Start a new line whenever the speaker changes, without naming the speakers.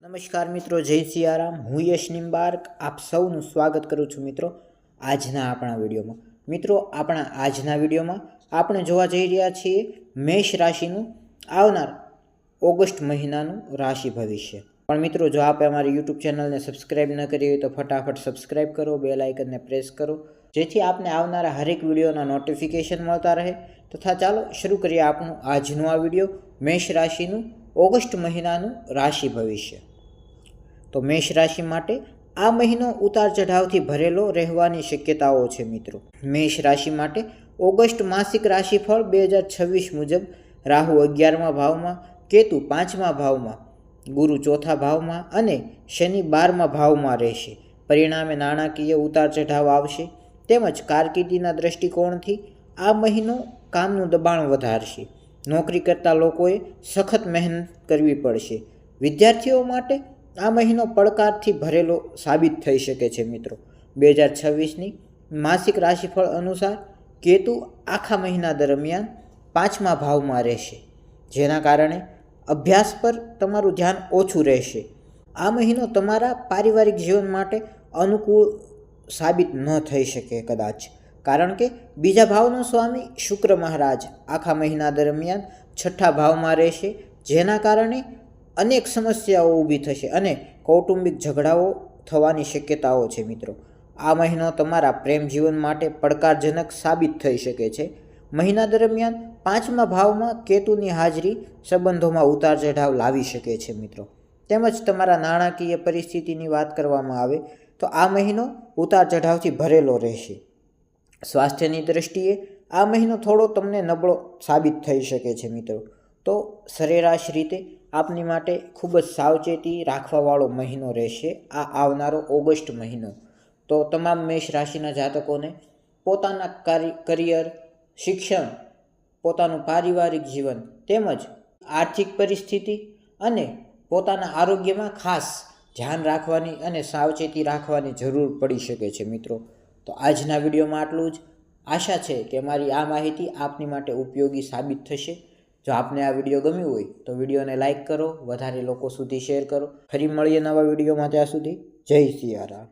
નમસ્કાર મિત્રો, જય સિયારામ. હું યશ નિમ્બાર્ક આપ સૌનું સ્વાગત કરું છું મિત્રો આજના આપણા વિડીયોમાં. મિત્રો, આપણા આજના વિડીયોમાં આપણે જોવા જઈ રહ્યા છીએ મેષ રાશિનું આવનાર ઓગસ્ટ મહિનાનું રાશિ ભવિષ્ય. પણ મિત્રો, જો આપે અમારી યુટ્યુબ ચેનલને સબસ્ક્રાઈબ ન કરી હોય તો ફટાફટ સબસ્ક્રાઈબ કરો, બેલ આઇકનને પ્રેસ કરો, જેથી આપને આવનારા હરેક વિડીયોના નોટિફિકેશન મળતા રહે. તથા ચાલો શરૂ કરીએ આપણું આજનું આ વિડીયો, મેષ રાશિનું ઓગસ્ટ મહિનાનું રાશિ ભવિષ્ય. તો મેષ રાશિ માટે આ મહિનો ઉતાર ચઢાવથી ભરેલો રહેવાની શક્યતાઓ છે મિત્રો. મેષ રાશિ માટે ઓગસ્ટ માસિક રાશિફળ 2026 મુજબ રાહુ 11મા ભાવમાં, કેતુ 5મા ભાવમાં, ગુરુ 4થા ભાવમાં અને શનિ 12મા ભાવમાં રહેશે. પરિણામે નાણાકીય ઉતાર ચઢાવ આવશે. તેમજ કારકિર્દીના દ્રષ્ટિકોણથી આ મહિનો કામનું દબાણ વધારશે. નોકરી કરતા લોકોએ સખત મહેનત કરવી પડશે. વિદ્યાર્થીઓ માટે આ મહિનો પડકારથી ભરેલો સાબિત થઈ શકે છે મિત્રો. 2026ની માસિક રાશિફળ અનુસાર કેતુ આખા મહિના દરમિયાન 5મા ભાવમાં રહેશે, જેના કારણે અભ્યાસ પર તમારું ધ્યાન ઓછું રહેશે. આ મહિનો તમારા પારિવારિક જીવન માટે અનુકૂળ સાબિત ન થઈ શકે કદાચ, કારણ કે બીજા ભાવનો સ્વામી શુક્ર મહારાજ આખા મહિના દરમિયાન 6થા ભાવમાં રહેશે, જેના કારણે અનેક સમસ્યાઓ ઊભી થશે અને કૌટુંબિક ઝઘડાઓ થવાની શક્યતાઓ છે મિત્રો. આ મહિનો તમારા પ્રેમ જીવન માટે પડકારજનક સાબિત થઈ શકે છે. મહિના દરમિયાન 5મા ભાવમાં કેતુની હાજરી સંબંધોમાં ઉતાર ચઢાવ લાવી શકે છે મિત્રો. તેમજ તમારા નાણાકીય પરિસ્થિતિની વાત કરવામાં આવે તો આ મહિનો ઉતાર ચઢાવથી ભરેલો રહેશે. સ્વાસ્થ્યની દ્રષ્ટિએ આ મહિનો થોડો તમને નબળો સાબિત થઈ શકે છે મિત્રો. તો સરેરાશ રીતે આપની માટે ખૂબ જ સાવચેતી રાખવાવાળો મહિનો રહેશે આ આવનારો ઓગસ્ટ મહિનો. તો તમામ મેષ રાશિના જાતકોને પોતાના કરિયર, શિક્ષણ, પોતાનું પારિવારિક જીવન તેમજ આર્થિક પરિસ્થિતિ અને પોતાના આરોગ્યમાં ખાસ ધ્યાન રાખવાની અને સાવચેતી રાખવાની જરૂર પડી શકે છે મિત્રો. તો આજના વિડીયોમાં આટલું જ. આશા છે કે મારી આ માહિતી આપની માટે ઉપયોગી સાબિત થશે. જો આપને આ વિડીયો ગમ્યું હોય તો વિડીયોને લાઇક કરો, વધારે લોકો સુધી શેર કરો. ફરી મળીએ નવા વિડીયોમાં. ત્યાં સુધી જય સિયારામ.